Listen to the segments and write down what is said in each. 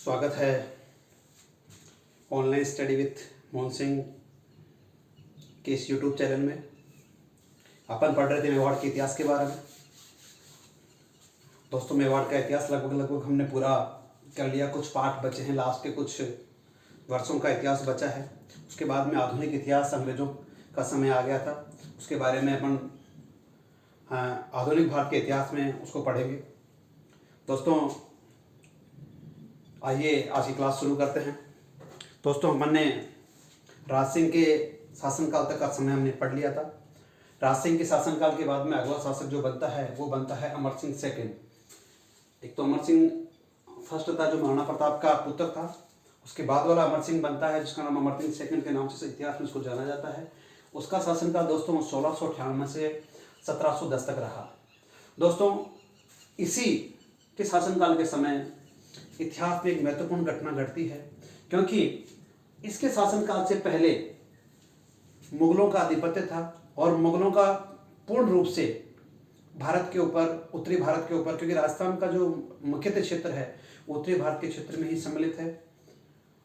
स्वागत है online study with Mohan Singh के इस यूट्यूब चैनल में। अपन पढ़ रहे थे मेवाड़ के इतिहास के बारे में। दोस्तों, मेवाड़ का इतिहास लगभग हमने पूरा कर लिया। कुछ पाठ बचे हैं, लास्ट के कुछ वर्षों का इतिहास बचा है। उसके बाद में आधुनिक इतिहास, अंग्रेजों का समय आ गया था, उसके बारे में अपन आधुनिक भारत के इतिहास में उसको पढ़ेंगे। दोस्तों, आइए आज की क्लास शुरू करते हैं। दोस्तों, हमने राज सिंह के शासनकाल तक का समय हमने पढ़ लिया था। राज सिंह के शासनकाल के बाद में अगला शासक जो बनता है वो बनता है अमर सिंह सेकंड। एक तो अमर सिंह फर्स्ट था जो महाराणा प्रताप का पुत्र था। उसके बाद वाला अमर सिंह बनता है जिसका नाम अमर सिंह सेकंड के नाम से इतिहास में उसको जाना जाता है। उसका शासनकाल दोस्तों 1698 से 1710 तक रहा। दोस्तों, इसी के शासनकाल के समय इतिहास में एक महत्वपूर्ण घटना घटती है, क्योंकि इसके शासनकाल से पहले मुगलों का आधिपत्य था और मुगलों का पूर्ण रूप से भारत के ऊपर, उत्तरी भारत के ऊपर, क्योंकि राजस्थान का जो मुख्यतः क्षेत्र है उत्तरी भारत के क्षेत्र में ही सम्मिलित है।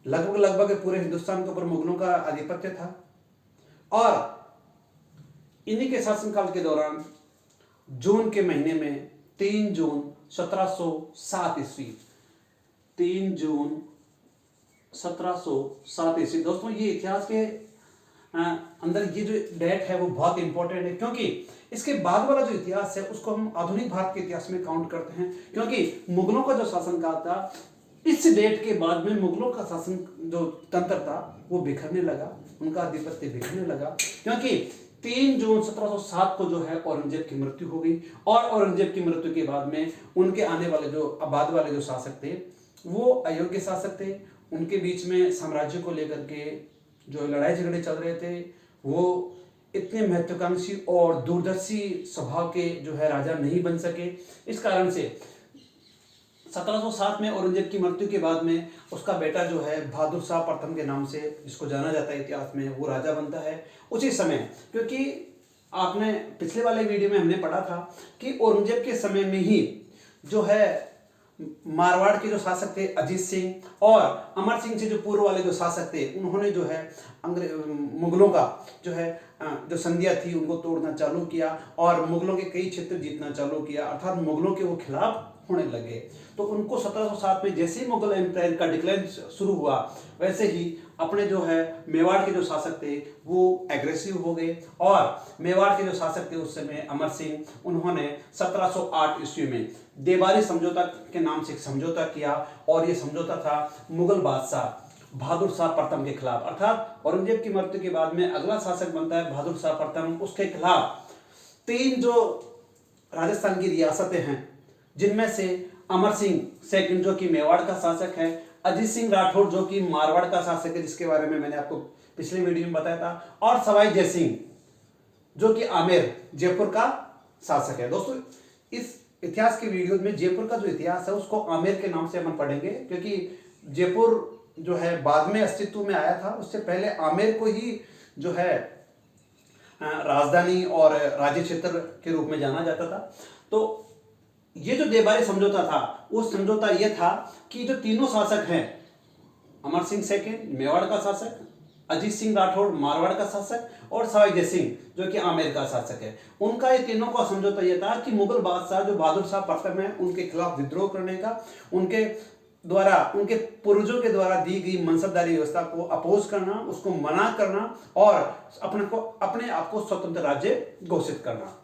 लगभग पूरे हिंदुस्तान के ऊपर मुगलों का आधिपत्य था। और इन्हीं के शासनकाल के दौरान जून के महीने में 3 जून 1707 ईस्वी 3 जून 1707 ईस्वी। दोस्तों, ये इतिहास के अंदर ये जो डेट है वो बहुत इंपॉर्टेंट है, क्योंकि इसके बाद वाला जो इतिहास है उसको हम आधुनिक भारत के इतिहास में काउंट करते हैं। क्योंकि मुगलों का जो शासनकाल था, इस डेट के बाद में मुगलों का शासन जो तंत्र था वो बिखरने लगा, उनका आधिपत्य बिखरने लगा। क्योंकि 3 जून 1707 को जो है औरंगजेब की मृत्यु हो गई, और औरंगजेब की मृत्यु के बाद में उनके आने वाले जो बाद वाले जो शासक थे वो अयोग्य शासक थे। उनके बीच में साम्राज्य को लेकर के जो लड़ाई झगड़े चल रहे थे वो इतने महत्वाकांक्षी और दूरदर्शी स्वभाव के जो है राजा नहीं बन सके। इस कारण से 1707 में औरंगजेब की मृत्यु के बाद में उसका बेटा जो है बहादुर शाह प्रथम के नाम से जिसको जाना जाता है इतिहास में, वो राजा बनता है उसी समय। क्योंकि आपने पिछले वाले वीडियो में हमने पढ़ा था कि औरंगजेब के समय में ही जो है मारवाड़ के जो शासक थे अजीत सिंह और अमर सिंह से जो पूर्व वाले जो शासक थे उन्होंने जो है मुगलों का जो है जो संधियां थी उनको तोड़ना चालू किया और मुगलों के कई क्षेत्र जीतना चालू किया, अर्थात मुगलों के वो खिलाफ होने लगे। तो उनको 1707 में जैसे ही मुगल एम्पायर का डिक्लाइन शुरू हुआ वैसे ही अपने जो है मेवाड़ के जो शासक थे वो एग्रेसिव हो गए। और मेवाड़ के जो शासक थे उस समय अमर सिंह, उन्होंने 1708 ईस्वी में देवारी समझौता के नाम से एक समझौता किया, और ये समझौता था मुगल बादशाह बहादुर शाह प्रथम के खिलाफ। अर्थात औरंगजेब की मृत्यु के बाद में अगला शासक बनता है बहादुर शाह प्रथम। उसके खिलाफ 3 जो राजस्थान की रियासतें हैं जिनमें से अमर सिंह सेकंड जो कि मेवाड़ का शासक है, अजीत सिंह राठौर जो कि मारवाड़ का शासक है जिसके बारे में मैंने आपको पिछले वीडियो में बताया था, और सवाई जय सिंह जो कि आमेर जयपुर का शासक है। दोस्तों, इस इतिहास के वीडियो में जयपुर का जो इतिहास है उसको आमेर के नाम से हम पढ़ेंगे, क्योंकि जयपुर जो है बाद में अस्तित्व में आया था। उससे पहले आमेर को ही जो है राजधानी और राज्य क्षेत्र के रूप में जाना जाता था। तो ये जो देवारी समझौता था वो समझौता ये था कि जो तीनों शासक हैं, अमर सिंह सेकंड मेवाड़ का शासक, अजीत सिंह राठौर मारवाड़ का शासक और सवाई जय सिंह जो कि आमेर का शासक है, उनका ये तीनों का समझौता यह था कि मुगल बादशाह जो बहादुर शाह प्रथम है उनके खिलाफ विद्रोह करने का, उनके द्वारा, उनके पूर्वजों के द्वारा दी गई मनसबदारी व्यवस्था को अपोज करना, उसको मना करना और अपने आप को स्वतंत्र राज्य घोषित करना।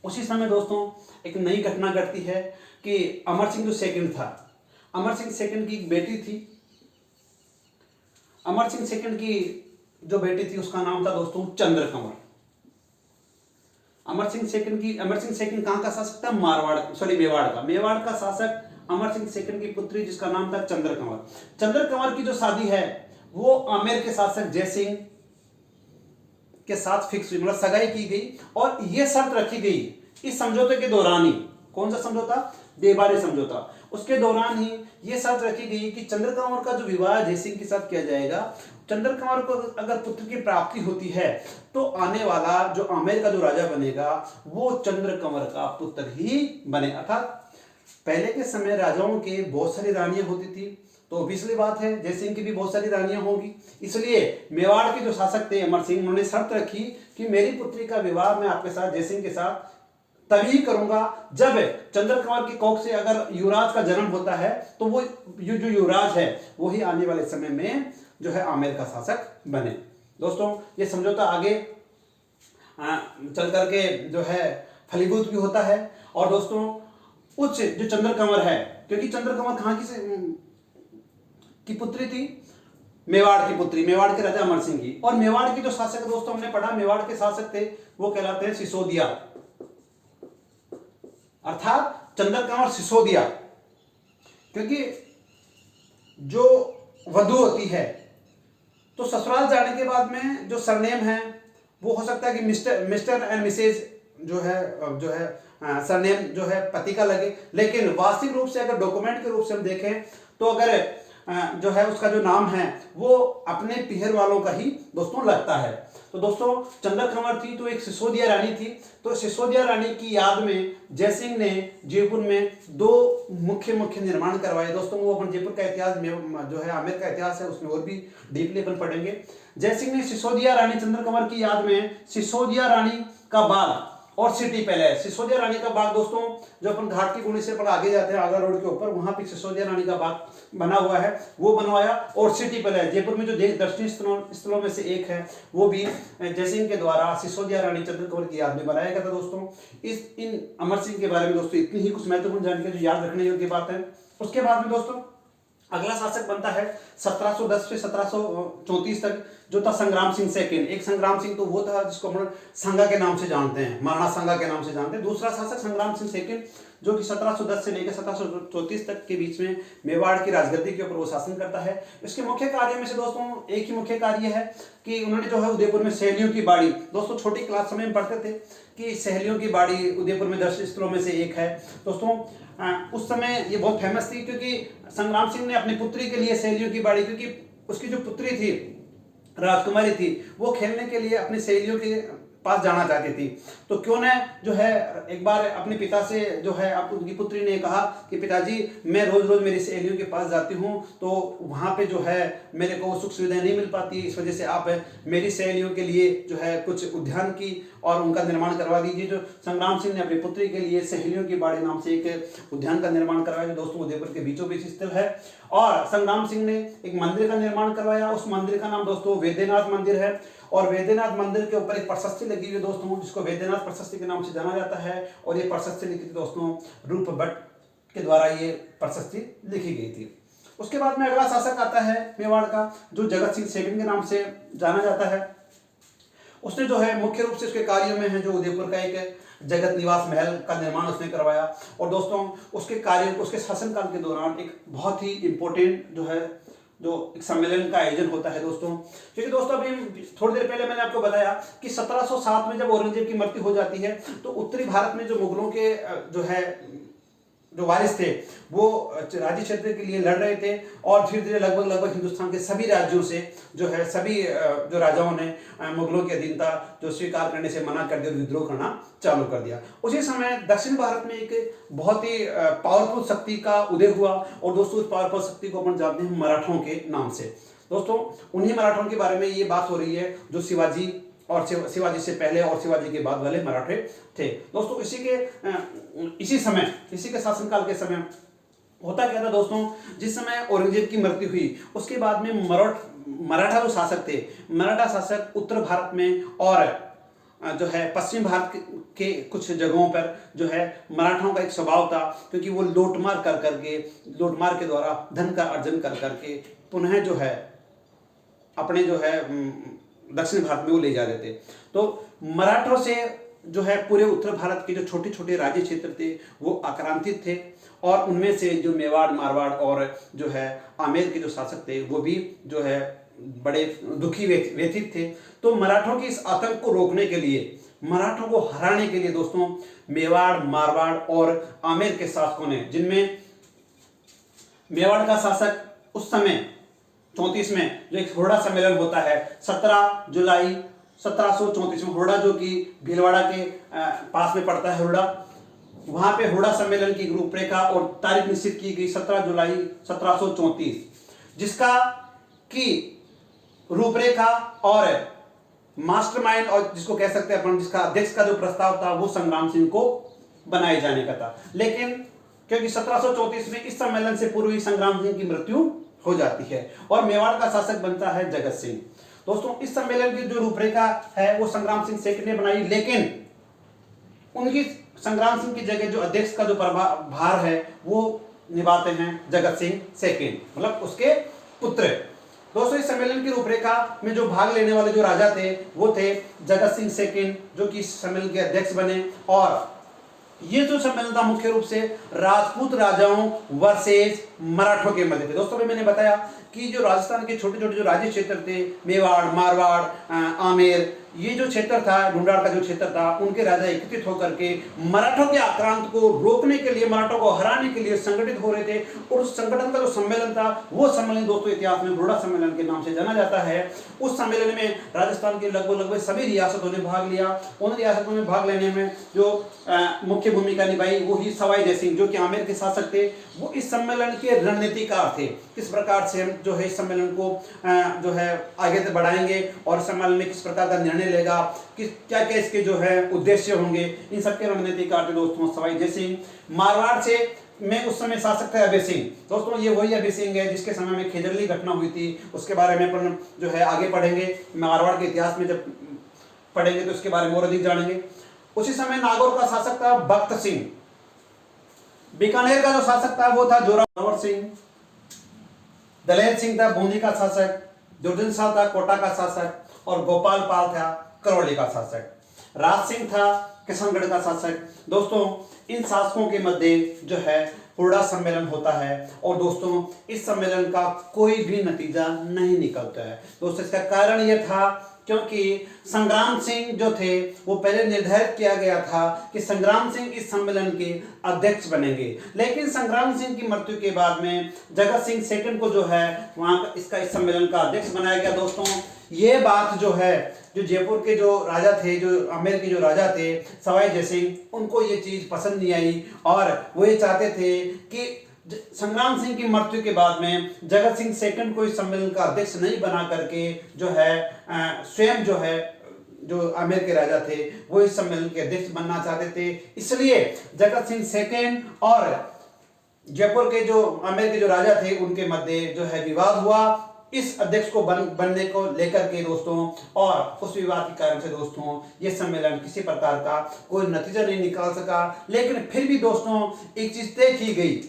उसी समय दोस्तों एक नई घटना घटती है कि अमर सिंह जो सेकंड था, अमर सिंह सेकंड की एक बेटी थी। अमर सिंह सेकंड की जो बेटी थी उसका नाम था दोस्तों चंद्रकंवर। अमर सिंह सेकंड कहां का शासक था? मेवाड़ का शासक अमर सिंह सेकंड की पुत्री जिसका नाम था चंद्रकंवर। चंद्रकंवर की जो शादी है वो आमेर के शासक जय सिंह के साथ फिक्स हुई, मतलब सगाई की गई। और यह शर्त रखी गई इस समझौते के दौरान ही, कौन सा समझौता? देवारी समझौता। उसके दौरान ही यह शर्त रखी गई कि चंद्रकंवर का जो विवाह जय सिंह के साथ किया जाएगा, चंद्रकंवर को अगर पुत्र की प्राप्ति होती है तो आने वाला जो आमेर का जो राजा बनेगा वो चंद्रकंवर का पुत्र ही बने। अर्थात पहले के समय राजाओं के बहुत सारी रानियां होती थी, तो ऑब्वियसली बात है जयसिंह की भी बहुत सारी रानियां होंगी। इसलिए मेवाड़ के जो शासक थे अमर सिंह, उन्होंने शर्त रखी कि मेरी पुत्री का विवाह मैं आपके साथ, जयसिंह के साथ तभी करूंगा जब चंद्र कंवर की कोख से अगर युवराज का जन्म होता है तो वो जो युवराज है वही आने वाले समय में जो है आमेर का शासक बने। दोस्तों ये समझौता आगे चल करके जो है फलीभूत भी होता है। और दोस्तों उच्च जो चंद्र कंवर है, क्योंकि चंद्र कंवर कहाँ की पुत्री थी, मेवाड़ की पुत्री, मेवाड़ के राजा अमर सिंह की। और मेवाड़ के जो शासक दोस्तों हमने पढ़ा, मेवाड़ के शासक थे वो कहलाते हैं सिसोदिया, अर्थात चंद्र कंवर सिसोदिया। क्योंकि जो वधु होती है तो ससुराल जाने के बाद में जो सरनेम है वो हो सकता है कि मिस्टर एंड मिसेज जो है सरनेम जो है पति का लगे, लेकिन वास्तविक रूप से अगर डॉक्यूमेंट के रूप से हम देखें तो अगर जो है उसका जो नाम है वो अपने पीहर वालों का ही दोस्तों लगता है। तो दोस्तों चंद्र कंवर थी तो एक सिसोदिया रानी थी। तो सिसोदिया रानी की याद में जयसिंह ने जयपुर में दो मुख्य निर्माण करवाए। दोस्तों वो अपन जयपुर का इतिहास में जो है आमेर का इतिहास है उसमें और भी डीपली अपन पढ़ेंगे। जयसिंह ने सिसोदिया रानी चंद्र कंवर की याद में सिसोदिया रानी का बाग और सिटी पैलेस, सिसोदिया रानी का बाग दोस्तों जो अपन घाट की गुणी से पर आगे जाते हैं आगरा रोड के ऊपर, वहां पे सिसोदिया रानी का बाग बना हुआ है वो बनवाया। और सिटी पैलेस जयपुर में जो दर्शनीय स्थलों में से एक है वो भी जयसिंह के द्वारा सिसोदिया रानी चंद्र कंवर की याद में बनाया गया था। दोस्तों इन अमर सिंह के बारे में दोस्तों इतनी ही कुछ महत्वपूर्ण जानकारी जो याद रखने योग्य बात है। उसके बाद में दोस्तों अगला शासक बनता है 1710 से 1734 तक, जो था संग्राम सिंह सेकंड। एक संग्राम सिंह तो वो था जिसको हम संगा के नाम से जानते हैं, महाराणा संगा के नाम से जानते हैं। दूसरा शासक संग्राम सिंह सेकंड जो कि 1710 से लेकर 1734 तक के बीच में मेवाड़ की राजगद्दी के ऊपर वो शासन करता है। इसके मुख्य कार्य में से दोस्तों एक ही मुख्य कार्य है कि उन्होंने जो है उदयपुर में सहेलियों की बाड़ी, दोस्तों छोटी क्लास समय में पढ़ते थे कि सहेलियों की बाड़ी उदयपुर में दर्शनीय स्थलों में से एक है। दोस्तों उस समय ये बहुत फेमस थी क्योंकि संग्राम सिंह ने अपनी पुत्री के लिए सहेलियों की बाड़ी, क्योंकि उसकी जो पुत्री थी राजकुमारी थी वो खेलने के लिए अपनी सहेलियों के पास जाना चाहती थी, तो क्यों न जो है एक बार अपने पिता से जो है अब उनकी पुत्री ने कहा कि पिताजी मैं रोज रोज मेरी सहेलियों के पास जाती हूँ तो वहाँ पे जो है मेरे को सुख सुविधाएं नहीं मिल पाती, इस वजह से आप मेरी सहेलियों के लिए जो है कुछ उद्यान की और उनका निर्माण करवा दीजिए। जो संग्राम सिंह ने अपनी पुत्री के लिए सहेलियों की बाड़ी नाम से एक उद्यान का निर्माण करवाया जो दोस्तों उदयपुर के बीचों बीच स्थित है। और संग्राम सिंह ने एक मंदिर का निर्माण करवाया, उस मंदिर का नाम दोस्तों वैद्यनाथ मंदिर है। और वैद्यनाथ मंदिर के ऊपर एक प्रशस्ति लगी हुई है दोस्तों जिसको वैद्यनाथ प्रशस्ति के नाम से जाना जाता है। और ये प्रशस्ति लिखी थी दोस्तों रूप भट्ट के द्वारा ये प्रशस्ति लिखी गई थी। उसके बाद में अगला शासक आता है मेवाड़ का जो जगत सिंह सेकंड के नाम से जाना जाता है। उसने जो है मुख्य रूप से उसके कार्यों में है जो उदयपुर का एक जगत निवास महल का निर्माण उसने करवाया। और दोस्तों उसके कार्य उसके शासनकाल के दौरान एक बहुत ही इंपॉर्टेंट जो एक सम्मेलन का आयोजन होता है दोस्तों, क्योंकि दोस्तों अभी थोड़ी देर पहले मैंने आपको बताया कि 1707 में जब औरंगजेब की मृत्यु हो जाती है तो उत्तरी भारत में जो मुगलों के जो वारिस थे वो राज्य क्षेत्र के लिए लड़ रहे थे और धीरे धीरे लगभग हिंदुस्तान के सभी राज्यों से जो है सभी जो राजाओं ने मुगलों की अधीनता जो स्वीकार करने से मना कर दिया और विद्रोह करना चालू कर दिया। उसी समय दक्षिण भारत में एक बहुत ही पावरफुल शक्ति का उदय हुआ और दोस्तों उस पावरफुल शक्ति को अपन जानते हैं मराठों के नाम से। दोस्तों उन्हीं मराठों के बारे में ये बात हो रही है जो शिवाजी और शिवाजी से पहले और शिवाजी के बाद वाले मराठे थे। दोस्तों इसी के शासनकाल के समय होता क्या था दोस्तों, जिस समय औरंगजेब की मृत्यु हुई उसके बाद में मराठा जो शासक थे, मराठा शासक उत्तर भारत में और जो है पश्चिम भारत के कुछ जगहों पर जो है मराठाओं का एक स्वभाव था क्योंकि वो लूटमार के द्वारा धन का अर्जन कर करके पुनः जो है अपने जो है दक्षिण भारत में वो ले जा रहे थे। तो मराठों से जो है पूरे उत्तर भारत के जो छोटे छोटे राज्य क्षेत्र थे वो आक्रांतित थे और उनमें से जो मेवाड़ मारवाड़ और जो है आमेर के जो शासक थे वो भी जो है बड़े दुखी व्यथित थे। तो मराठों के इस आतंक को रोकने के लिए, मराठों को हराने के लिए दोस्तों मेवाड़ मारवाड़ और आमेर के शासकों ने, जिनमें मेवाड़ का शासक उस समय 34 में जो एक हुरडा सम्मेलन होता है 17 जुलाई 1734 में हुरडा जो कि भीलवाड़ा के पास में पड़ता है हुरडा, वहां पे हुड़ा सम्मेलन की रूपरेखा और तारीख निश्चित की गई 17 जुलाई 1734, जिसका की रूपरेखा और मास्टरमाइंड और जिसको कह सकते हैं अपन, जिसका अध्यक्ष का जो प्रस्ताव था वो संग्राम सिंह को बनाए जाने का था। लेकिन क्योंकि 1734 में इस सम्मेलन से पूर्व ही संग्राम सिंह की मृत्यु हो जाती है और मेवाड़ का शासक बनता है जगत सिंह। दोस्तों इस सम्मेलन की जो रूपरेखा है वो संग्राम सिंह सेकंड ने बनाई, लेकिन उनकी संग्राम सिंह की जगह जो अध्यक्ष का जो भार है वो निभाते हैं जगत सिंह सेकंड, मतलब उसके पुत्र। दोस्तों इस सम्मेलन की रूपरेखा में जो भाग लेने वाले जो राजा थे वो थे जगत सिंह सेकंड, जो कि इस सम्मेलन के अध्यक्ष बने। और ये जो सम्मेलन था मुख्य रूप से राजपूत राजाओं वर्सेस मराठों के मध्य थे। दोस्तों मैंने बताया कि जो राजस्थान के छोटे छोटे जो राज्य क्षेत्र थे, मेवाड़, मारवाड़, आमेर, ये जो क्षेत्र था, ढूंढाड़ का जो क्षेत्र था, उनके राजा एकत्रित होकर के मराठों के आक्रांत को रोकने के लिए, मराठों को हराने के लिए संगठित हो रहे थे। और उस संगठन का जो सम्मेलन था वो सम्मेलन दोस्तों इतिहास में बड़ौदा सम्मेलन के नाम से जाना जाता है। उस सम्मेलन में राजस्थान के लगभग सभी रियासतों ने भाग लिया। उन रियासतों में भाग लेने में जो मुख्य भूमिका निभाई वो ही सवाई जय सिंह, जो कि आमेर के शासक थे, वो इस सम्मेलन के रणनीतिकार थे। किस प्रकार से हम जो है इस सम्मेलन को जो है आगे तक बढ़ाएंगे और सम्मेलन में किस प्रकार का निर्णय लेगा, किस क्या क्या इसके जो है उद्देश्य होंगे, इन सबके रणनीतिकार थे दोस्तों सवाई जय सिंह। मारवाड़ से में उस समय शासक थे अभय सिंह। दोस्तों ये वही अभय सिंह है जिसके समय में खेजड़ली घटना हुई थी, उसके बारे में अपन जो है आगे पढ़ेंगे। मारवाड़ के इतिहास में जब पढ़ेंगे तो उसके बारे में और अधिक जानेंगे। उसी समय नागौर का शासक था भक्त सिंह। बीकानेर का जो शासक था वो था जोरावर सिंह। दलेर सिंह था बूंदी का शासक। दुर्जन शाह था कोटा का शासक और गोपाल पाल था करौली का शासक। राज सिंह था किशनगढ़ का शासक। दोस्तों इन शासकों के मध्य जो है हुड़ा सम्मेलन होता है और दोस्तों इस सम्मेलन का कोई भी नतीजा नहीं निकलता है। दोस्तों इसका कारण यह था क्योंकि संग्राम सिंह जो थे वो पहले निर्धारित किया गया था कि संग्राम सिंह इस सम्मेलन के अध्यक्ष बनेंगे, लेकिन संग्राम सिंह की मृत्यु के बाद में जगत सिंह सेकंड को जो है वहां इसका इस सम्मेलन का अध्यक्ष बनाया गया। दोस्तों ये बात जो है जो जयपुर के जो राजा थे, जो आमेर के जो राजा थे सवाई जय सिंह, उनको ये चीज पसंद नहीं आई और वो ये चाहते थे कि संग्राम सिंह की मृत्यु के बाद में जगत सिंह सेकंड को इस सम्मेलन का अध्यक्ष नहीं बना करके जो है स्वयं जो है जो आमेर के राजा थे वो इस सम्मेलन के अध्यक्ष बनना चाहते थे। इसलिए जगत सिंह सेकंड और जयपुर के जो आमेर के जो राजा थे उनके मध्य जो है विवाद हुआ इस अध्यक्ष को बनने को लेकर के दोस्तों। और उस विवाद के कारण से दोस्तों ये सम्मेलन किसी प्रकार का कोई नतीजा नहीं निकाल सका। लेकिन फिर भी दोस्तों एक चीज तय की गई,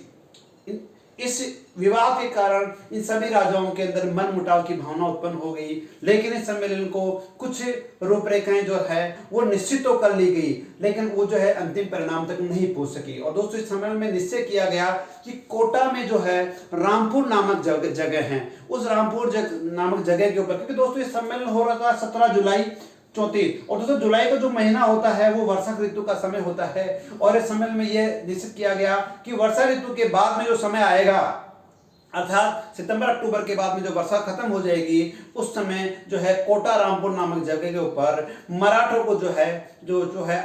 इस विवाद के कारण इन सभी राजाओं के अंदर मन मुटाव की भावना उत्पन्न हो गई, लेकिन इस सम्मेलन को कुछ रूपरेखाएं जो है वो निश्चित तो कर ली गई, लेकिन वो जो है अंतिम परिणाम तक नहीं पहुंच सकी। और दोस्तों इस सम्मेलन में निश्चय किया गया कि कोटा में जो है रामपुर नामक जगह है, उस रामपुर नामक जगह के ऊपर, क्योंकि दोस्तों इस सम्मेलन हो रहा था 17 जुलाई 34 और दोस्तों जुलाई का जो महीना होता है वो वर्षा ऋतु का समय होता है। और इस सम्मेलन में यह निश्चित किया गया कि वर्षा ऋतु के बाद में जो समय आएगा, अर्थात सितंबर अक्टूबर के बाद में जो वर्षा खत्म हो जाएगी, उस समय जो है कोटा रामपुर नामक जगह के ऊपर मराठों को जो है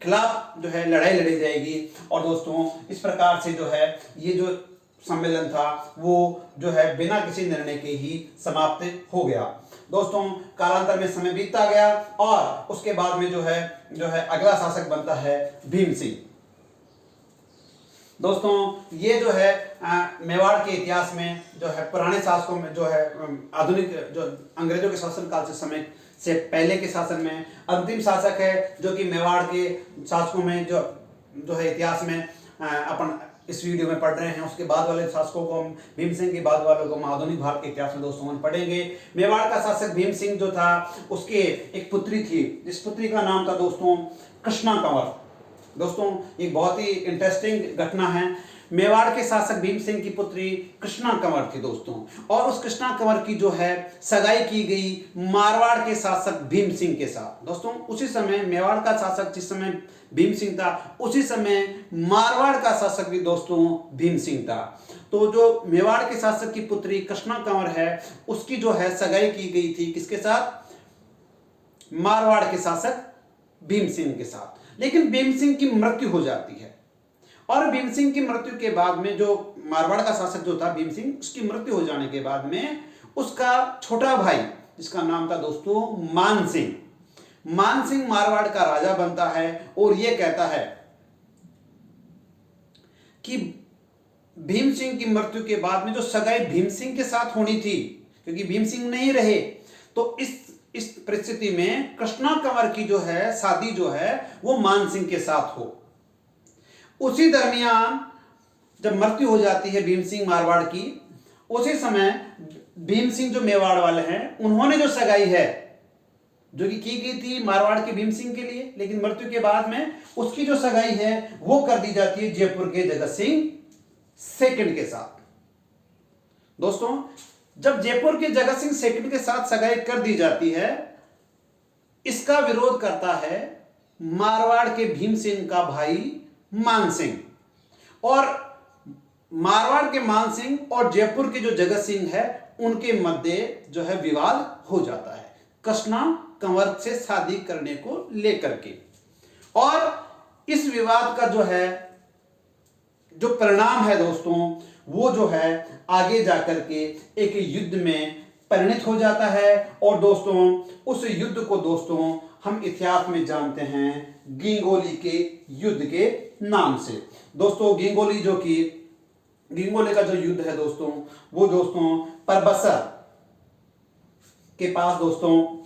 खिलाफ जो है लड़ाई लड़ी जाएगी। और दोस्तों इस प्रकार से जो है ये जो सम्मेलन था वो जो है बिना किसी निर्णय के ही समाप्त हो गया। दोस्तों कालांतर में समय बीतता गया और उसके बाद में जो है अगला शासक बनता है भीम सिंह। दोस्तों ये जो है मेवाड़ के इतिहास में जो है पुराने शासकों में जो है आधुनिक जो अंग्रेजों के शासन काल से समय से पहले के शासन में अंतिम शासक है, जो कि मेवाड़ के शासकों में जो है इतिहास में अपन इस वीडियो में पढ़ रहे हैं। उसके बाद वाले शासकों को हम भीम सिंह के बाद वालों को हम आधुनिक भारत के इतिहास में दोस्तों हम पढ़ेंगे। मेवाड़ का शासक भीम सिंह जो था उसके एक पुत्री थी, जिस पुत्री का नाम था दोस्तों कृष्णा कंवर। दोस्तों एक बहुत ही इंटरेस्टिंग घटना है। मेवाड़ के शासक भीम सिंह की पुत्री कृष्णा कंवर थी दोस्तों, और उस कृष्णा कंवर की जो है सगाई की गई मारवाड़ के शासक भीम सिंह के साथ। दोस्तों उसी समय मेवाड़ का शासक जिस समय भीम सिंह था, उसी समय मारवाड़ का शासक भी दोस्तों भीम सिंह था। तो जो मेवाड़ के शासक की पुत्री कृष्णा कंवर है उसकी जो है सगाई की गई थी किसके साथ? मारवाड़ के शासक भीम सिंह के साथ। लेकिन भीम सिंह की मृत्यु हो जाती है। और भीम सिंह की मृत्यु के बाद में जो मारवाड़ का शासक जो था भीम सिंह, उसकी मृत्यु हो जाने के बाद में उसका छोटा भाई जिसका नाम था दोस्तों मान सिंह, मान सिंह मारवाड़ का राजा बनता है और यह कहता है कि भीम सिंह की मृत्यु के बाद में जो सगाई भीम सिंह के साथ होनी थी, क्योंकि भीम सिंह नहीं रहे, तो इस परिस्थिति में कृष्णा कंवर की जो है शादी जो है वो मान सिंह के साथ हो। उसी दरमियान जब मृत्यु हो जाती है भीम सिंह मारवाड़ की, उसी समय भीम सिंह जो मेवाड़ वाले हैं उन्होंने जो सगाई है जो कि की गई थी मारवाड़ के भीम सिंह के लिए, लेकिन मृत्यु के बाद में उसकी जो सगाई है वो कर दी जाती है जयपुर के जगत सिंह सेकंड के साथ। दोस्तों जब जयपुर के जगत सिंह सेकंड के साथ सगाई कर दी जाती है, इसका विरोध करता है मारवाड़ के भीम सिंह का भाई मान सिंह, और मारवाड़ के मान सिंह और जयपुर के जो जगत सिंह है उनके मध्य जो है विवाद हो जाता है कृष्णा कंवर से शादी करने को लेकर के। और इस विवाद का जो है जो परिणाम है दोस्तों वो जो है आगे जाकर के एक युद्ध में परिणत हो जाता है। और दोस्तों उस युद्ध को दोस्तों हम इतिहास में जानते हैं गिंगोली के युद्ध के नाम से। दोस्तों गिंगोली का जो युद्ध है दोस्तों वो दोस्तों परबसर के पास दोस्तों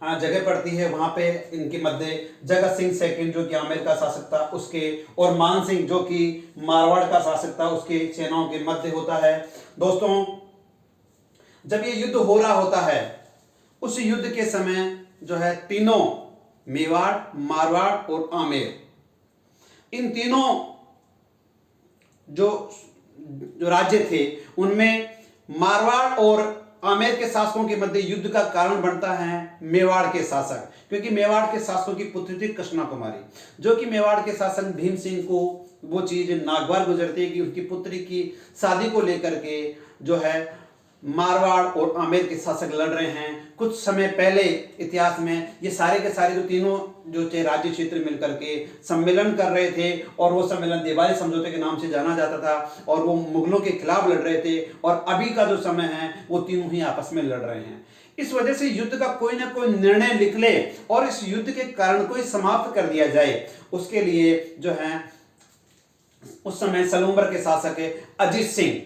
जगह पड़ती है। वहां पे इनके मध्य जगत सिंह सेकंड जो कि आमेर का शासक था उसके और मान सिंह जो कि मारवाड़ का शासक था उसके सेनाओं के मध्य होता है। दोस्तों जब ये युद्ध हो रहा होता है, उस युद्ध के समय जो है तीनों मेवाड़, मारवाड़ और आमेर, इन तीनों जो राज्य थे उनमें मारवाड़ और आमेर के शासकों के मध्य युद्ध का कारण बनता है मेवाड़ के शासक, क्योंकि मेवाड़ के शासकों की पुत्री थी कृष्णा कुमारी, जो कि मेवाड़ के शासक भीम सिंह को वो चीज नागवार गुजरती है कि उनकी पुत्री की शादी को लेकर के जो है मारवाड़ और आमेर के शासक लड़ रहे हैं। कुछ समय पहले इतिहास में ये सारे के सारे जो तीनों जो राज्य क्षेत्र मिलकर के सम्मेलन कर रहे थे, और वो सम्मेलन देवाली समझौते के नाम से जाना जाता था, और वो मुगलों के खिलाफ लड़ रहे थे। और अभी का जो समय है वो तीनों ही आपस में लड़ रहे हैं। इस वजह से युद्ध का कोई ना कोई निर्णय निकले और इस युद्ध के कारण को समाप्त कर दिया जाए, उसके लिए जो है उस समय सलूम्बर के शासक अजीत सिंह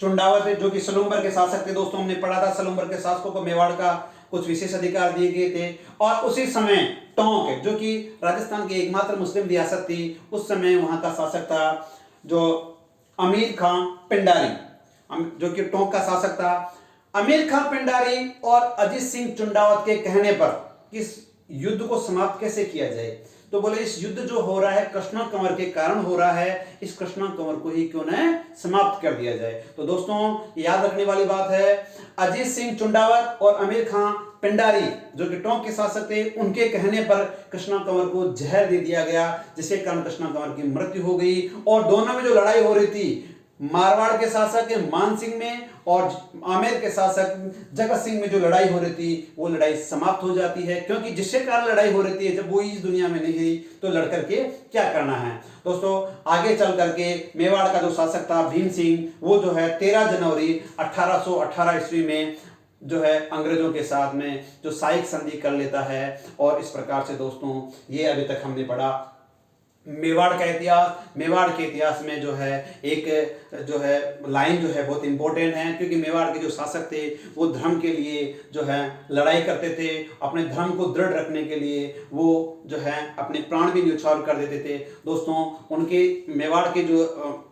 चुंडावत जो कि सलूम्बर के शासक थे। दोस्तों हमने पढ़ा था सलूम्बर के शासकों को मेवाड़ का कुछ विशेष अधिकार दिए गए थे। और उसी समय टोंक जो कि राजस्थान की एकमात्र मुस्लिम रियासत थी, उस समय वहां का शासक था जो अमीर खां पिंडारी, जो कि टोंक का शासक था। अमीर खां पिंडारी और अजीत सिंह चुंडावत के कहने पर इस युद्ध को समाप्त कैसे किया जाए, तो बोले इस युद्ध जो हो रहा है कृष्णा कंवर के कारण हो रहा है, इस कृष्णा कंवर को ही क्यों न समाप्त कर दिया जाए। तो दोस्तों याद रखने वाली बात है, अजीत सिंह चुंडावत और अमीर खां पिंडारी जो कि टोंक के शासक थे, उनके कहने पर कृष्णा कंवर को जहर दे दिया गया, जिसके कारण कृष्णा कंवर की मृत्यु हो गई। और दोनों में जो लड़ाई हो रही थी मारवाड़ के शासक मान सिंह में और आमेर के शासक जगत सिंह में जो लड़ाई हो रही थी वो लड़ाई समाप्त हो जाती है, क्योंकि जिसके कारण लड़ाई हो रही थी जब वो इस दुनिया में नहीं रही तो लड़ करके क्या करना है। दोस्तों आगे चल करके मेवाड़ का जो शासक था भीम सिंह, वो जो है 13 जनवरी 1818 ईस्वी में जो है अंग्रेजों के साथ में जो साइक संधि कर लेता है। और इस प्रकार से दोस्तों ये अभी तक हमने पढ़ा मेवाड़ का इतिहास। मेवाड़ के इतिहास में जो है एक जो है लाइन जो है बहुत इंपॉर्टेंट है, क्योंकि मेवाड़ के जो शासक थे वो धर्म के लिए जो है लड़ाई करते थे, अपने धर्म को दृढ़ रखने के लिए वो जो है अपने प्राण भी न्यौछावर कर देते थे। दोस्तों उनके मेवाड़ के जो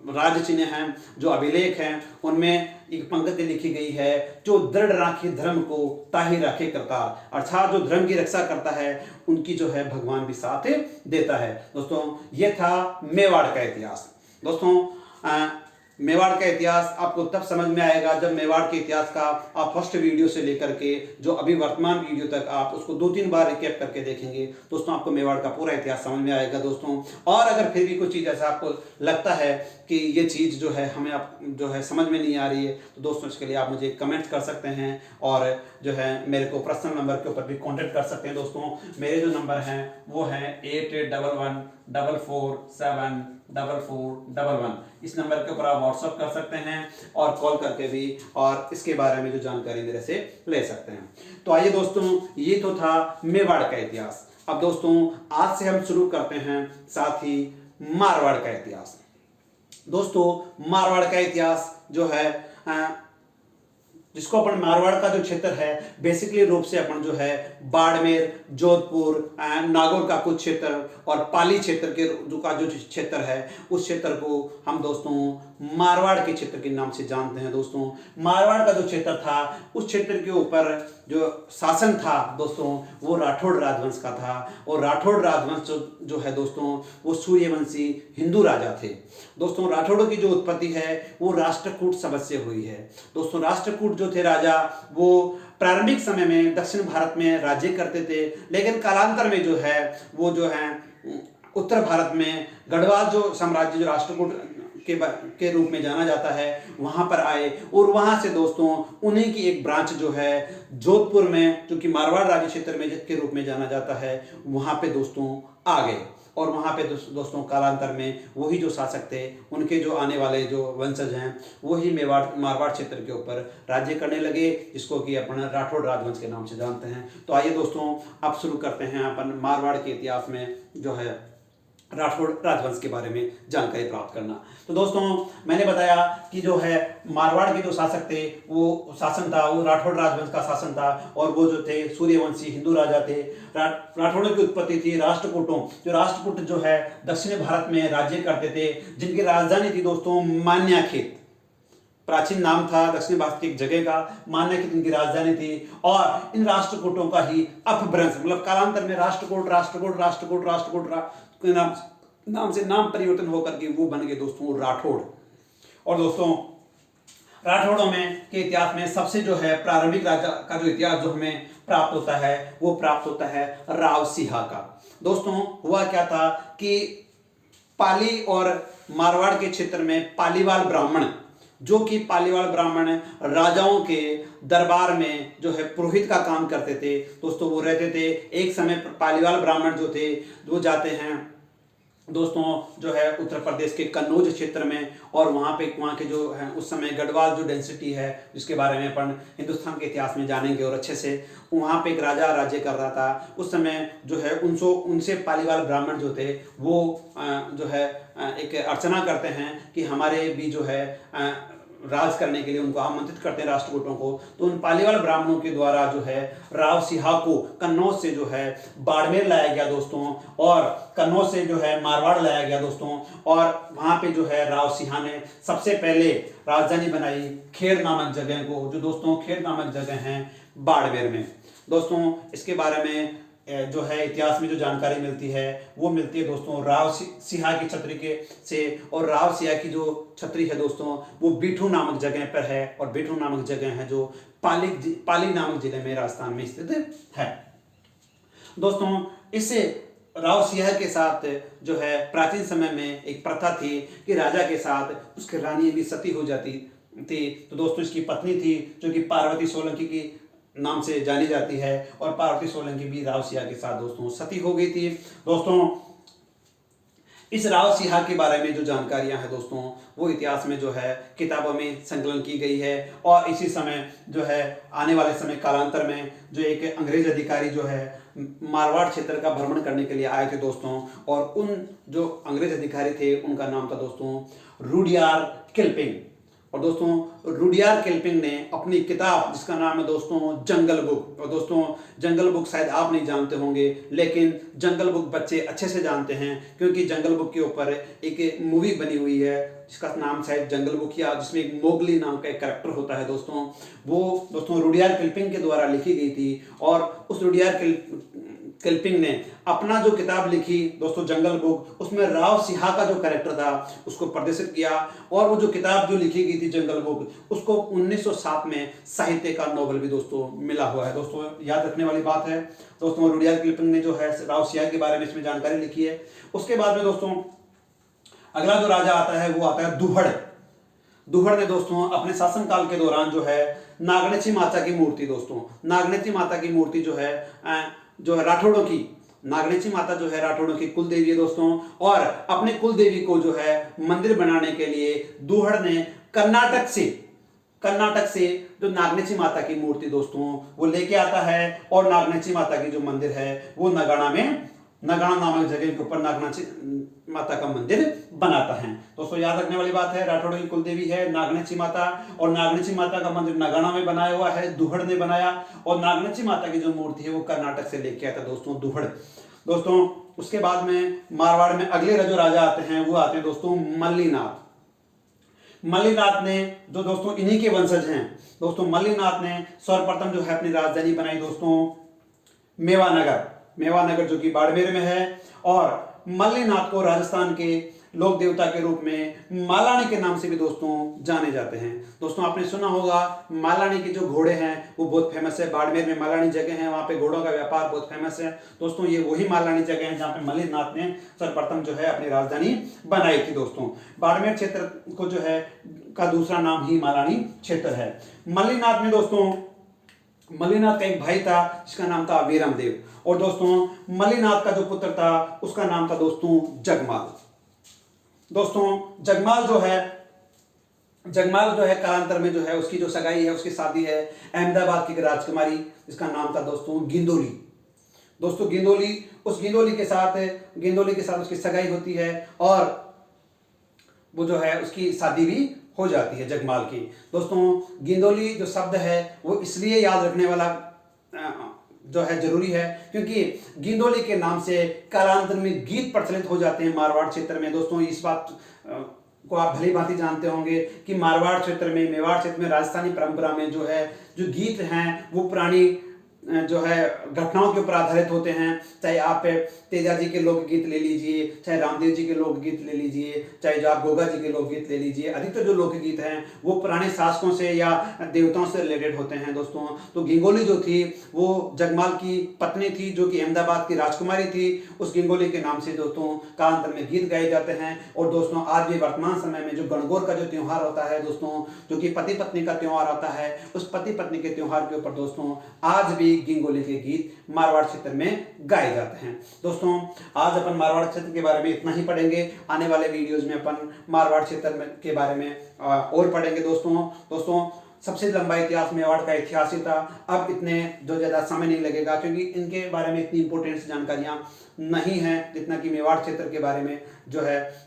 राज्य चिन्ह हैं, जो अभिलेख हैं, उनमें एक पंक्ति लिखी गई है, जो दृढ़ राखे धर्म को ताहि राखे करतार, अर्थात जो धर्म की रक्षा करता है उनकी जो है भगवान भी साथ देता है। दोस्तों ये था मेवाड़ का इतिहास। दोस्तों मेवाड़ का इतिहास आपको तब समझ में आएगा जब मेवाड़ के इतिहास का आप फर्स्ट वीडियो से लेकर के जो अभी वर्तमान वीडियो तक आप उसको 2-3 बार रिकैप करके देखेंगे दोस्तों, आपको मेवाड़ का पूरा इतिहास समझ में आएगा दोस्तों। और अगर फिर भी कोई चीज़ ऐसा आपको लगता है कि ये चीज़ जो है हमें आप जो है समझ में नहीं आ रही है, तो दोस्तों इसके लिए आप मुझे कमेंट कर सकते हैं और जो है मेरे को पर्सनल नंबर के ऊपर भी कॉन्टेक्ट कर सकते हैं दोस्तों। मेरे जो नंबर हैं वो हैं 8811447441। इस नंबर के ऊपर आप व्हाट्सअप कर सकते हैं और कॉल करके भी और इसके बारे में जो जानकारी मेरे से ले सकते हैं। तो आइए दोस्तों, ये तो था मेवाड़ का इतिहास। अब दोस्तों आज से हम शुरू करते हैं साथ ही मारवाड़ का इतिहास। दोस्तों मारवाड़ का इतिहास जो है जिसको अपन मारवाड़ का जो क्षेत्र है बेसिकली रूप से अपन जो है बाड़मेर, जोधपुर, नागौर का कुछ क्षेत्र और पाली क्षेत्र के जो क्षेत्र है उस क्षेत्र को हम दोस्तों मारवाड़ के क्षेत्र के नाम से जानते हैं दोस्तों। मारवाड़ का जो क्षेत्र था उस क्षेत्र के ऊपर जो शासन था दोस्तों वो राठौड़ राजवंश का था और राठौड़ राजवंश जो है दोस्तों वो सूर्यवंशी हिंदू राजा थे दोस्तों। राठौड़ों की जो उत्पत्ति है वो राष्ट्रकूट शब्द से हुई है दोस्तों। राष्ट्रकूट जो थे राजा वो प्रारंभिक समय में दक्षिण भारत में राज्य करते थे, लेकिन कालांतर में जो है वो जो है उत्तर भारत में गढ़वाल जो साम्राज्य जो राष्ट्रकूट के रूप में जाना जाता है वहां पर आए और वहां से दोस्तों उन्हीं की एक ब्रांच जो है जोधपुर में जो कि मारवाड़ राज्य क्षेत्र में के रूप में जाना जाता है वहां पे दोस्तों आ गए और वहां पे दोस्तों कालांतर में वही जो शासक थे उनके जो आने वाले जो वंशज हैं वही मारवाड़ क्षेत्र के ऊपर राज्य करने लगे, जिसको कि अपन राठौड़ राजवंश के नाम से जानते हैं। तो आइए दोस्तों अब शुरू करते हैं अपन मारवाड़ के इतिहास में जो है राठौड़ राजवंश के बारे में जानकारी प्राप्त करना। तो दोस्तों मैंने बताया कि जो है मारवाड़ के जो शासक थे वो शासन था वो राठौड़ राजवंश का शासन था और वो जो थे सूर्यवंशी हिंदू राजा थे। राठौड़ों की उत्पत्ति थी राष्ट्रकूटों, जो राष्ट्रकूट जो है दक्षिण भारत में राज्य करते थे, जिनकी राजधानी थी दोस्तों मान्याखेत। प्राचीन नाम था दक्षिण भारत की एक जगह का, मान्याखेत इनकी राजधानी थी। और इन राष्ट्रकूटों का ही अपभ्रंश मतलब कालांतर में राष्ट्रकूट राष्ट्रकूट राष्ट्रकूट राष्ट्रकूट नाम से नाम परिवर्तन होकर के वो बन गए दोस्तों राठौड़। और दोस्तों राठौड़ों में के इतिहास में सबसे जो है प्रारंभिक राजा का जो इतिहास जो हमें प्राप्त होता है वो प्राप्त होता है राव सिंहा का। दोस्तों हुआ क्या था कि पाली और मारवाड़ के क्षेत्र में पालीवाल ब्राह्मण जो कि पालीवाल ब्राह्मण राजाओं के दरबार में जो है पुरोहित का काम करते थे दोस्तों, वो रहते थे। एक समय पालीवाल ब्राह्मण जो थे वो जाते हैं दोस्तों जो है उत्तर प्रदेश के कन्नौज क्षेत्र में और वहाँ के जो है उस समय गढ़वाल जो डेंसिटी है जिसके बारे में अपन हिंदुस्तान के इतिहास में जानेंगे और अच्छे से। वहाँ पे एक राजा राज्य कर रहा था उस समय जो है उनसे पालीवाल ब्राह्मण जो थे वो जो है एक अर्चना करते हैं कि हमारे भी जो है राज करने के लिए उनको आमंत्रित करते हैं राष्ट्रकूटों को। तो उन पालीवाल ब्राह्मणों के द्वारा जो है राव सिंहा को कन्नौज से जो है बाड़मेर लाया गया दोस्तों और कन्नौज से जो है मारवाड़ लाया गया दोस्तों। और वहां पे जो है राव सिंहा ने सबसे पहले राजधानी बनाई खेर नामक जगह को, जो दोस्तों खेर नामक जगह है बाड़मेर में। दोस्तों इसके बारे में जो है इतिहास में जो जानकारी मिलती है वो मिलती है दोस्तों राव सिंहा की छत्री के से। और राव सिंहा की जो छत्री है दोस्तों वो बिठू नामक जगह पर है और बिठू नामक जगह है जो पाली नामक जिले में राजस्थान में स्थित है दोस्तों। इससे राव सिंहा के साथ जो है प्राचीन समय में एक प्रथा थी कि राजा के साथ उसकी रानी भी सती हो जाती थी। तो दोस्तों इसकी पत्नी थी जो कि पार्वती सोलंकी की नाम से जानी जाती है और पार्वती सोलंकी भी राव सिंहा के साथ दोस्तों सती हो गई थी दोस्तों। इस राव सिंहा के बारे में जो जानकारियां हैं दोस्तों वो इतिहास में जो है किताबों में संकलन की गई है। और इसी समय जो है आने वाले समय कालांतर में जो एक अंग्रेज अधिकारी जो है मारवाड़ क्षेत्र का भ्रमण करने के लिए आए थे दोस्तों और उन जो अंग्रेज अधिकारी थे उनका नाम था दोस्तों रुडयार किपलिंग। और दोस्तों रुडयार किपलिंग ने अपनी किताब जिसका नाम है दोस्तों जंगल बुक, और दोस्तों जंगल बुक शायद आप नहीं जानते होंगे लेकिन जंगल बुक बच्चे अच्छे से जानते हैं क्योंकि जंगल बुक के ऊपर एक मूवी बनी हुई है जिसका नाम शायद जंगल बुक या जिसमें एक मोगली नाम का एक कैरेक्टर होता है दोस्तों। वो दोस्तों रुडयार किपलिंग के द्वारा लिखी गई थी और उस रुडयार किलपिंग ने अपना जो किताब लिखी दोस्तों जंगल बुक, उसमें राव सिंहा का जो कैरेक्टर था उसको प्रदर्शित किया और वो जो किताब जो लिखी गई थी जंगल बुक उसको 1907 में साहित्य का नोबेल भी दोस्तों मिला हुआ है। दोस्तों याद रखने वाली बात है दोस्तों, रुडियार्ड किपलिंग ने जो है राव सिंहा के बारे में इसमें जानकारी लिखी है। उसके बाद में दोस्तों अगला जो राजा आता है वो आता है दुहड़। दुहड़ ने दोस्तों अपने शासनकाल के दौरान जो है नागनेची माता की मूर्ति, दोस्तों नागनेची माता की मूर्ति जो है राठौड़ों की, नागनेची माता जो है राठौड़ों की कुल देवी है दोस्तों, और अपने कुल देवी को जो है मंदिर बनाने के लिए दुहड़ ने कर्नाटक से जो नागनेची माता की मूर्ति दोस्तों वो लेके आता है और नागनेची माता की जो मंदिर है वो नगाड़ा नामक जगह के ऊपर नागनेची माता का मंदिर बनाता है। दोस्तों याद रखने वाली बात है, राठौड़ों की कुलदेवी है नागनेची माता और नागनेची माता का मंदिर नगाड़ा में बनाया हुआ है, दुहड़ ने बनाया, और नागनेची माता की जो मूर्ति है वो कर्नाटक से लेके आया था दोस्तों दुहड़। दोस्तों उसके बाद में मारवाड़ में अगले जो राजा आते हैं वो आते हैं दोस्तों मल्लीनाथ ने, जो दोस्तों इन्हीं के वंशज हैं दोस्तों। मल्लीनाथ ने सर्वप्रथम जो है अपनी राजधानी बनाई दोस्तों मेवानगर जो कि बाड़मेर में है, और मल्लीनाथ को राजस्थान के लोक देवता के रूप में मालानी के नाम से भी दोस्तों जाने जाते हैं। दोस्तों आपने सुना होगा मालानी के जो घोड़े हैं वो बहुत फेमस है, बाड़मेर में मालानी जगह है, वहां पे घोड़ों का व्यापार बहुत फेमस है दोस्तों। ये वही मालानी जगह है जहां पे मल्लीनाथ ने सर्वप्रथम जो है अपनी राजधानी बनाई थी दोस्तों। बाड़मेर क्षेत्र को जो है का दूसरा नाम ही मालानी क्षेत्र है। मल्लीनाथ का एक भाई था जिसका नाम था वीरम देव, और दोस्तों मल्लीनाथ का जो पुत्र था उसका नाम था दोस्तों जगमाल। दोस्तों जगमाल जो है कालांतर में जो है उसकी जो सगाई है, उसकी शादी है अहमदाबाद की राजकुमारी जिसका नाम था दोस्तों गिंदोली। दोस्तों गिंदोली के साथ उसकी सगाई होती है और वो जो है उसकी शादी भी हो जाती है जगमाल की। दोस्तों गिंदोली जो शब्द है वो इसलिए याद रखने वाला जो है जरूरी है क्योंकि गिंदोली के नाम से कालांतर में गीत प्रचलित हो जाते हैं मारवाड़ क्षेत्र में। दोस्तों इस बात को आप भली भांति जानते होंगे कि मारवाड़ क्षेत्र में, मेवाड़ क्षेत्र में, राजस्थानी परंपरा में जो गीत हैं वो पुरानी जो है घटनाओं के ऊपर आधारित होते हैं। चाहे आप तेजा जी के लोकगीत ले लीजिए, चाहे रामदेव जी के लोकगीत ले लीजिए, चाहे जो आप गोगा जी के लोकगीत ले लीजिए, अधिकतर जो लोकगीत हैं वो पुराने शासकों से या देवताओं से रिलेटेड होते हैं दोस्तों। तो गिंगोली जो थी वो जगमाल की पत्नी थी जो कि अहमदाबाद की राजकुमारी थी। उस गिंगोली के नाम से दोस्तों कालांतर में गीत गाए जाते हैं। और दोस्तों आज भी वर्तमान समय में जो गणगौर का जो त्यौहार होता है दोस्तों, जो कि पति पत्नी का त्यौहार होता है, उस पति पत्नी के त्यौहार के ऊपर दोस्तों आज भी गिंगोली के गीत मारवाड़ क्षेत्र में गाए जाते हैं। दोस्तों आज अपन मारवाड़ क्षेत्र के बारे में इतना ही पढ़ेंगे। आने वाले वीडियोस में अपन मारवाड़ क्षेत्र के बारे में और पढ़ेंगे दोस्तों सबसे लंबा इतिहास मेवाड़ का इतिहास ही था। अब इतने जो ज्यादा समय नहीं लगेगा क्योंकि इनके बारे में इतनी इंपोर्टेंट जानकारियां नहीं है जितना कि मेवाड़ क्षेत्र के बारे में जो है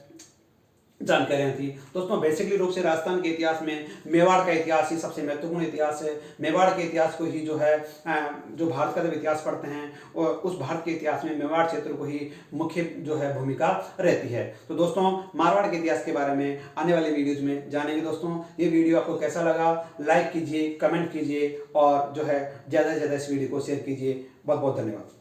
जानकारियां थी। दोस्तों बेसिकली रूप से राजस्थान के इतिहास में मेवाड़ का इतिहास ही सबसे महत्वपूर्ण इतिहास है। मेवाड़ के इतिहास को ही जो है जो भारत का जब इतिहास पढ़ते हैं और उस भारत के इतिहास में मेवाड़ क्षेत्र को ही मुख्य जो है भूमिका रहती है। तो दोस्तों मारवाड़ के इतिहास के बारे में आने वाले वीडियोज में जानेंगे। दोस्तों ये वीडियो आपको कैसा लगा लाइक कीजिए, कमेंट कीजिए और जो है ज़्यादा से ज़्यादा इस वीडियो को शेयर कीजिए। बहुत बहुत धन्यवाद।